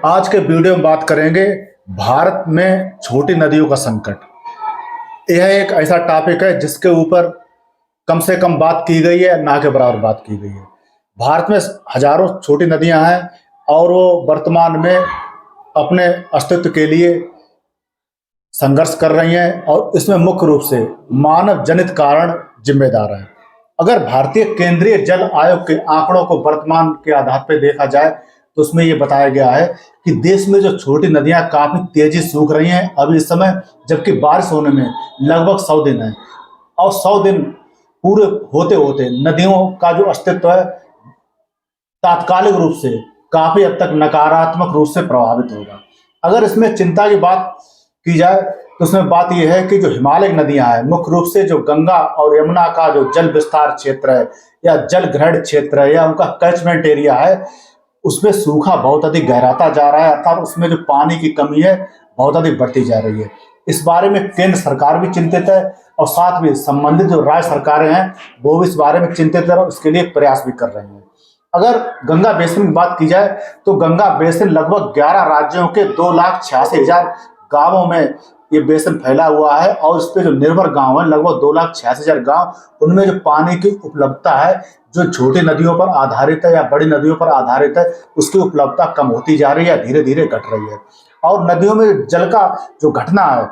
आज के वीडियो में बात करेंगे भारत में छोटी नदियों का संकट। यह एक ऐसा टॉपिक है जिसके ऊपर कम से कम बात की गई है, ना के बराबर बात की गई है। भारत में हजारों छोटी नदियां हैं और वो वर्तमान में अपने अस्तित्व के लिए संघर्ष कर रही हैं और इसमें मुख्य रूप से मानव जनित कारण जिम्मेदार है। अगर भारतीय केंद्रीय जल आयोग के आंकड़ों को वर्तमान के आधार पर देखा जाए तो उसमें ये बताया गया है कि देश में जो छोटी नदियां काफी तेजी से सूख रही हैं अभी इस समय, जबकि बारिश होने में लगभग 100 दिन है और 100 दिन पूरे होते होते नदियों का जो अस्तित्व है तात्कालिक रूप से काफी हद तक नकारात्मक रूप से प्रभावित होगा। अगर इसमें चिंता की बात की जाए तो उसमें बात यह है कि जो हिमालय नदियां हैं, मुख्य रूप से जो गंगा और यमुना का जो जल विस्तार क्षेत्र है या जल ग्रहण क्षेत्र है या उनका कैचमेंट एरिया है, उसमें सूखा बहुत अधिक गहराता जा रहा है, अर्थात उसमें जो पानी की कमी है बहुत अधिक बढ़ती जा रही है। इस बारे में केंद्र सरकार भी चिंतित है और साथ में संबंधित जो राज्य सरकारें हैं वो भी इस बारे में चिंतित है और इसके लिए प्रयास भी कर रही हैं। अगर गंगा बेसिन की बात की जाए तो गंगा बेसिन लगभग 11 राज्यों के 2,86,000 गांवों में ये बेसिन फैला हुआ है और इस पे जो निर्भर गांव है लगभग 2,86,000 गांव, उनमें जो पानी की उपलब्धता है जो छोटी नदियों पर आधारित है या बड़ी नदियों पर आधारित है उसकी उपलब्धता कम होती जा रही है, धीरे धीरे घट रही है। और नदियों में जल का जो घटना है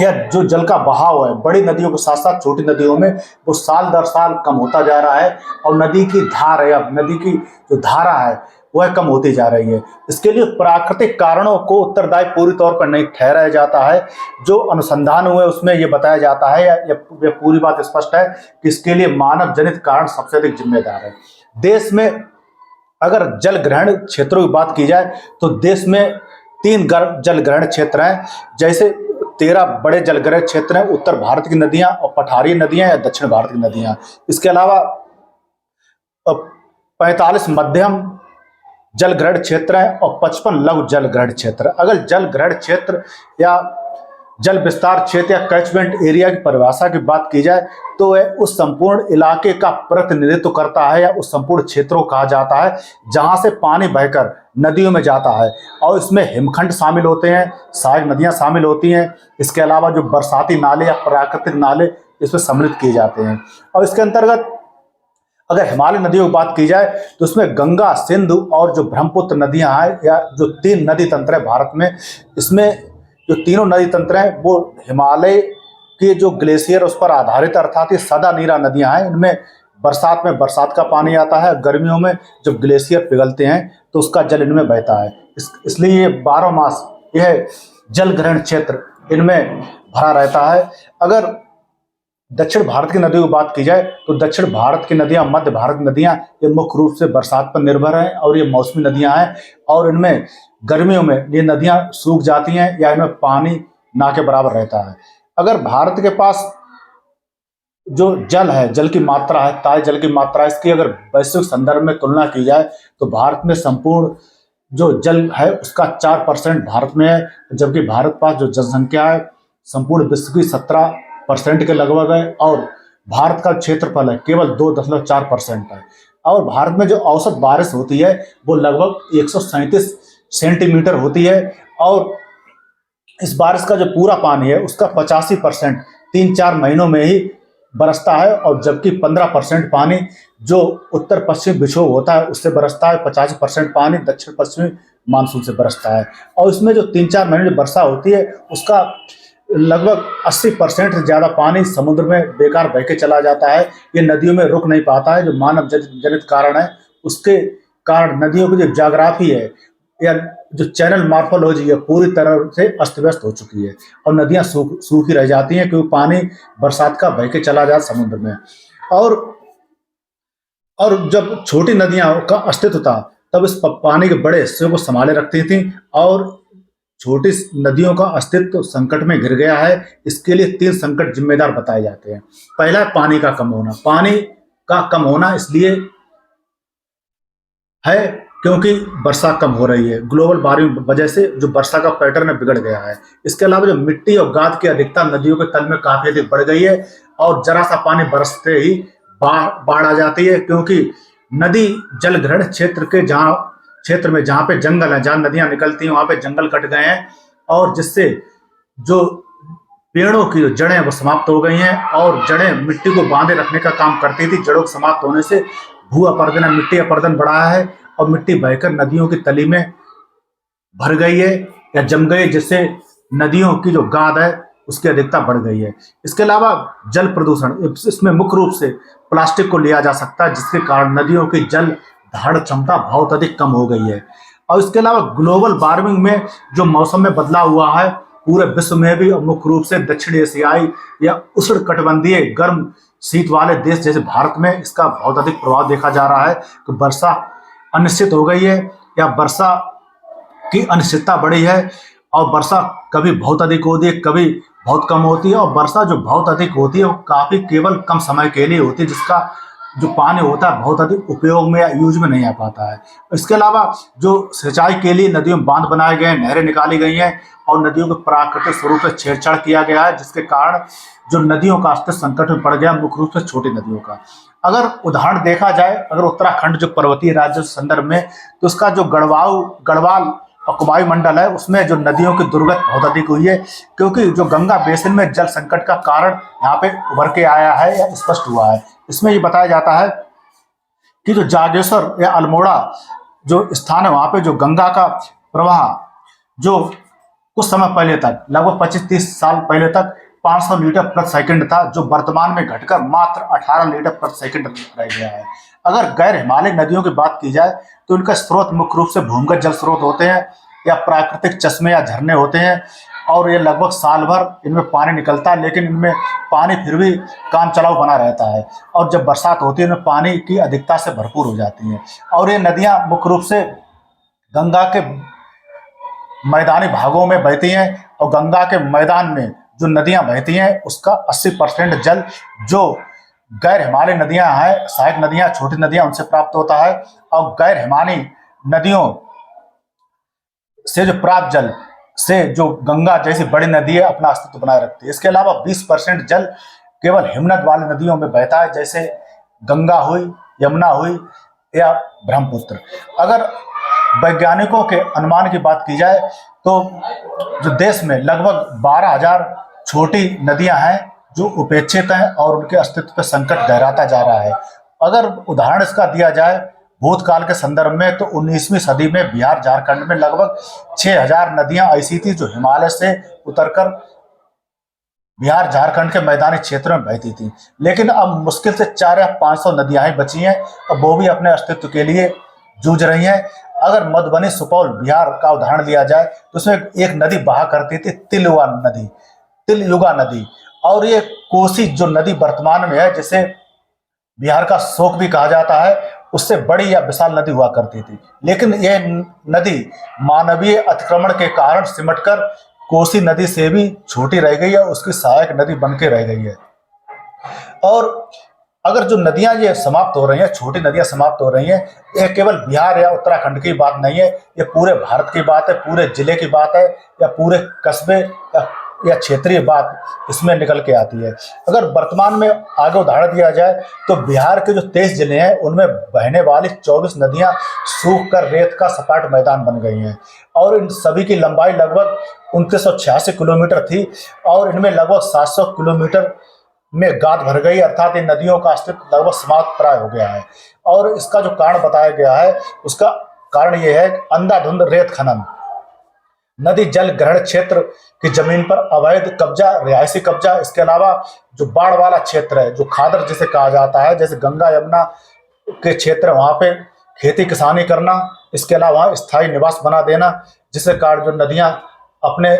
या जो जल का बहाव है बड़ी नदियों के साथ साथ छोटी नदियों में वो साल दर साल कम होता जा रहा है और नदी की धार है या नदी की जो धारा है वह कम होती जा रही है। इसके लिए प्राकृतिक कारणों को उत्तरदायी पूरी तौर पर नहीं ठहराया जाता है। जो अनुसंधान हुए उसमें यह बताया जाता है या पूरी बात स्पष्ट है कि इसके लिए मानव जनित कारण सबसे अधिक जिम्मेदार है। देश में अगर जल ग्रहण क्षेत्रों की बात की जाए तो देश में 3 जल ग्रहण क्षेत्र हैं, जैसे 13 बड़े जल ग्रहण क्षेत्र हैं, उत्तर भारत की नदियां और पठारी नदियां या दक्षिण भारत की नदियां। इसके अलावा 45 मध्यम जल ग्रहण क्षेत्र है और 55 लघु जल ग्रहण क्षेत्र। अगर जल ग्रहण क्षेत्र या जल विस्तार क्षेत्र या कैचमेंट एरिया की परिभाषा की बात की जाए तो वह उस संपूर्ण इलाके का प्रतिनिधित्व करता है या उस संपूर्ण क्षेत्रों को कहा जाता है जहां से पानी बहकर नदियों में जाता है और इसमें हिमखंड शामिल होते हैं, सहायक नदियां शामिल होती हैं। इसके अलावा जो बरसाती नाले या प्राकृतिक नाले इसमें सम्मिलित किए जाते हैं। और इसके अंतर्गत अगर हिमालय नदियों की बात की जाए तो उसमें गंगा, सिंधु और जो ब्रह्मपुत्र नदियां हैं या जो 3 नदी तंत्र है भारत में, इसमें जो तीनों नदी तंत्र हैं वो हिमालय के जो ग्लेशियर उस पर आधारित अर्थात ये सदा नीरा नदियां हैं। इनमें बरसात में बरसात का पानी आता है, गर्मियों में जब ग्लेशियर पिघलते हैं तो उसका जल इनमें बहता है। इसलिए ये 12 मास यह जल ग्रहण क्षेत्र इनमें भरा रहता है। अगर दक्षिण भारत की नदियों की बात की जाए तो दक्षिण भारत की नदियां, मध्य भारत की नदियां ये मुख्य रूप से बरसात पर निर्भर हैं और ये मौसमी नदियां हैं और इनमें गर्मियों में ये नदियां सूख जाती हैं या इनमें पानी ना के बराबर रहता है। अगर भारत के पास जो जल है, जल की मात्रा है, ताजे जल की मात्रा, इसकी अगर वैश्विक संदर्भ में तुलना की जाए तो भारत में संपूर्ण जो जल है उसका 4% भारत में है, जबकि भारत के पास जो जनसंख्या है संपूर्ण विश्व की 17% के लगभग है और भारत का क्षेत्रफल है केवल 2.4% है। और भारत में जो औसत बारिश होती है वो लगभग 137 सेंटीमीटर होती है और इस बारिश का जो पूरा पानी है उसका 85% 3-4 महीनों में ही बरसता है और जबकि 15% पानी जो उत्तर पश्चिम विक्षोभ होता है उससे बरसता है, 85% पानी दक्षिण पश्चिमी मानसून से बरसता है। और इसमें जो 3-4 महीने जो वर्षा होती है उसका लगभग 80% से ज्यादा पानी समुद्र में बेकार बह के चला जाता है, ये नदियों में रुक नहीं पाता है। जो मानव जनित कारण है उसके कारण नदियों की जो ज्योग्राफी है या जो चैनल मॉर्फोलॉजी है पूरी तरह से अस्त व्यस्त हो चुकी है और नदियां सूखी रह जाती हैं क्योंकि पानी बरसात का बह के चला जाता समुद्र में। और जब छोटी नदियां का अस्तित्व था तब इस पानी के बड़े हिस्से को संभाले रखती थी और छोटी नदियों का अस्तित्व संकट में घिर गया है। इसके लिए 3 संकट जिम्मेदार बताए जाते हैं। पहला है पानी का कम होना। पानी का कम होना इसलिए है क्योंकि वर्षा कम हो रही है, ग्लोबल वार्मिंग वजह से जो वर्षा का पैटर्न बिगड़ गया है। इसके अलावा जो मिट्टी और गाद की अधिकता नदियों के तल में काफी अधिक बढ़ गई है और जरा सा पानी बरसते ही बाढ़ आ जाती है क्योंकि नदी जल ग्रहण क्षेत्र क्षेत्र में जहाँ पे जंगल है, जहाँ नदियां निकलती हैं वहाँ पे जंगल कट गए हैं, और जिससे जो पेड़ों की जो जड़ें वो समाप्त हो गई हैं, और जड़ें मिट्टी को बांधे रखने का काम करती थी। जड़ों के समाप्त होने से भू अपरदन, मिट्टी अपरदन बढ़ा है, और मिट्टी बहकर नदियों की तली में भर गई है या जम गई है, जिससे नदियों की जो गाद है उसकी अधिकता बढ़ गई है। इसके अलावा जल प्रदूषण, इसमें मुख्य रूप से प्लास्टिक को लिया जा सकता है, जिसके कारण नदियों की जल धारण क्षमता बहुत अधिक कम हो गई है। और इसके अलावा ग्लोबल वार्मिंग में जो मौसम में बदलाव हुआ है पूरे विश्व में भी, और मुख्य रूप से दक्षिण एशियाई या उष्ण कटिबंधीय गर्म शीत वाले देश जैसे भारत में इसका बहुत अधिक प्रभाव देखा जा रहा है कि वर्षा अनिश्चित हो गई है, या वर्षा की अनिश्चितता बढ़ी है, और वर्षा कभी बहुत अधिक होती है, कभी बहुत कम होती है, और वर्षा जो बहुत अधिक होती है वो काफी केवल कम समय के लिए होती है, जिसका जो पानी होता है बहुत अधिक उपयोग में या यूज में नहीं आ पाता है। इसके अलावा जो सिंचाई के लिए नदियों में बांध बनाए गए हैं, नहरें निकाली गई हैं, और नदियों के प्राकृतिक स्वरूप से छेड़छाड़ किया गया है, जिसके कारण जो नदियों का अस्तित्व संकट में पड़ गया, मुख्य रूप से छोटी नदियों का। अगर उदाहरण देखा जाए, अगर उत्तराखंड जो पर्वतीय राज्य के संदर्भ में, तो उसका जो गढ़वाल और कुमाऊं मंडल है उसमें जो नदियों की दुर्गत बहुत अधिक हुई है, क्योंकि जो गंगा बेसिन में जल संकट का कारण यहाँ पे उभर के आया है या स्पष्ट हुआ है। इसमें ये बताया जाता है कि जो जागेश्वर या अल्मोड़ा जो स्थान है, वहाँ पे जो गंगा का प्रवाह जो कुछ समय पहले तक, लगभग 25-30 साल पहले तक 500 लीटर प्रति सेकंड था, जो वर्तमान में घटकर मात्र 18 लीटर प्रति सेकंड रह गया है। अगर गैर हिमालयी नदियों की बात की जाए तो इनका स्रोत मुख्य रूप से भूमिगत जल स्रोत होते हैं, या प्राकृतिक चश्मे या झरने होते हैं, और ये लगभग साल भर इनमें पानी निकलता है, लेकिन इनमें पानी फिर भी काम चलाऊ बना रहता है, और जब बरसात होती है इनमें पानी की अधिकता से भरपूर हो जाती हैं। और ये नदियाँ मुख्य रूप से गंगा के मैदानी भागों में बहती हैं, और गंगा के मैदान में जो नदियां बहती हैं उसका 80% जल जो गैर हिमालयी नदियां हैं, सहायक नदियां, छोटी नदियां, उनसे प्राप्त होता है, और गैर हिमालयी नदियों से जो प्राप्त जल से जो गंगा जैसी बड़ी नदी है अपना अस्तित्व बनाए रखती है। इसके अलावा 20% जल केवल हिमनद वाली नदियों में बहता है, जैसे गंगा हुई, यमुना हुई या ब्रह्मपुत्र। अगर वैज्ञानिकों के अनुमान की बात की जाए तो जो देश में लगभग 12,000 छोटी नदियां हैं जो उपेक्षित हैं, और उनके अस्तित्व पर संकट गहराता जा रहा है। अगर उदाहरण इसका दिया जाए भूतकाल के संदर्भ में, तो 19वीं सदी में बिहार झारखंड में लगभग 6,000 नदियां ऐसी थी जो हिमालय से उतरकर बिहार झारखंड के मैदानी क्षेत्रों में बहती थी, लेकिन अब मुश्किल से 400 या 500 नदियां ही बची हैं, और वो भी अपने अस्तित्व के लिए जूझ रही हैं। अगर मधुबनी सुपौल बिहार का उदाहरण लिया जाए तो उसमें एक नदी बहा करती थी, तिलयुगा नदी, और ये कोसी जो नदी वर्तमान में है, जिसे बिहार का शोक भी कहा जाता है, उससे बड़ी या विशाल नदी हुआ करती थी, लेकिन यह नदी मानवीय अतिक्रमण के कारण सिमटकर कोसी नदी से भी छोटी रह गई है, उसकी सहायक नदी बन के रह गई है। और अगर जो नदियां ये समाप्त हो रही हैं, छोटी नदियां समाप्त हो रही हैं, यह केवल बिहार या उत्तराखंड की बात नहीं है, ये पूरे भारत की बात है, पूरे जिले की बात है, या पूरे कस्बे या क्षेत्रीय बात इसमें निकल के आती है। अगर वर्तमान में आगे उदाहरण दिया जाए तो बिहार के जो 23 जिले हैं उनमें बहने वाली 24 नदियां सूख कर रेत का सपाट मैदान बन गई हैं, और इन सभी की लंबाई लगभग 2986 किलोमीटर थी, और इनमें लगभग 700 किलोमीटर में गाद भर गई, अर्थात इन नदियों का अस्तित्व लगभग समाप्त प्राय हो गया है। और इसका जो कारण बताया गया है, उसका कारण यह है अंधाधुंध रेत खनन, नदी जल ग्रहण क्षेत्र की जमीन पर अवैध कब्जा, रिहायशी कब्जा, इसके अलावा जो बाढ़ वाला क्षेत्र है, जो खादर जिसे कहा जाता है, जैसे गंगा यमुना के क्षेत्र, वहाँ पे खेती किसानी करना, इसके अलावा वहाँ स्थायी निवास बना देना, जिसके कारण जो नदियाँ अपने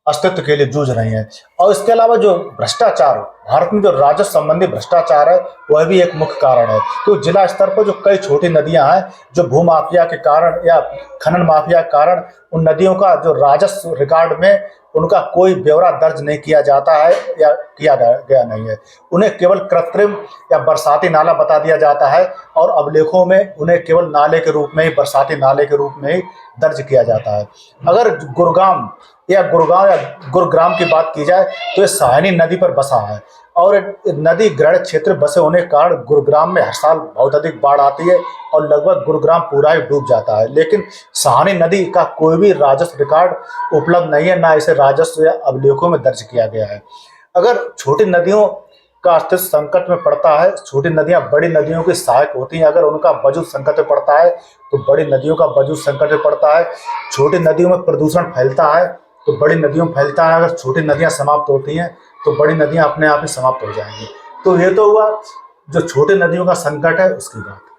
अस्तित्व के लिए जूझ रही हैं। और इसके अलावा जो भ्रष्टाचार, भारत में जो राजस्व संबंधी भ्रष्टाचार है वह भी एक मुख्य कारण है, क्योंकि जिला स्तर पर जो कई छोटी नदियां हैं, जो भू माफिया के कारण या खनन माफिया के कारण उन नदियों का जो राजस्व रिकॉर्ड में उनका कोई ब्यौरा दर्ज नहीं किया जाता है या किया गया नहीं है। उन्हें केवल कृत्रिम या बरसाती नाला बता दिया जाता है, और अभिलेखों में उन्हें केवल नाले के रूप में ही, बरसाती नाले के रूप में ही दर्ज किया जाता है। अगर गुरुगांव या गुरुग्राम की बात की जाए तो ये सहायनी नदी पर बसा है, और नदी ग्रहण क्षेत्र बसे होने के कारण गुरुग्राम में हर साल बहुत अधिक बाढ़ आती है और लगभग गुरुग्राम पूरा ही डूब जाता है। लेकिन सहानी नदी का कोई भी राजस्व रिकॉर्ड उपलब्ध नहीं है, ना इसे राजस्व या अभिलेखों में दर्ज किया गया है। अगर छोटी नदियों का अस्तित्व संकट में पड़ता है, छोटी नदियां बड़ी नदियों की सहायक होती हैं। अगर उनका वजूद संकट में पड़ता है तो बड़ी नदियों का वजूद संकट में पड़ता है। छोटी नदियों में प्रदूषण फैलता है तो बड़ी नदियों में फैलता है। अगर छोटी नदियां समाप्त होती हैं तो बड़ी नदियां अपने आप ही समाप्त हो जाएंगी। तो ये तो हुआ जो छोटी नदियों का संकट है उसकी बात।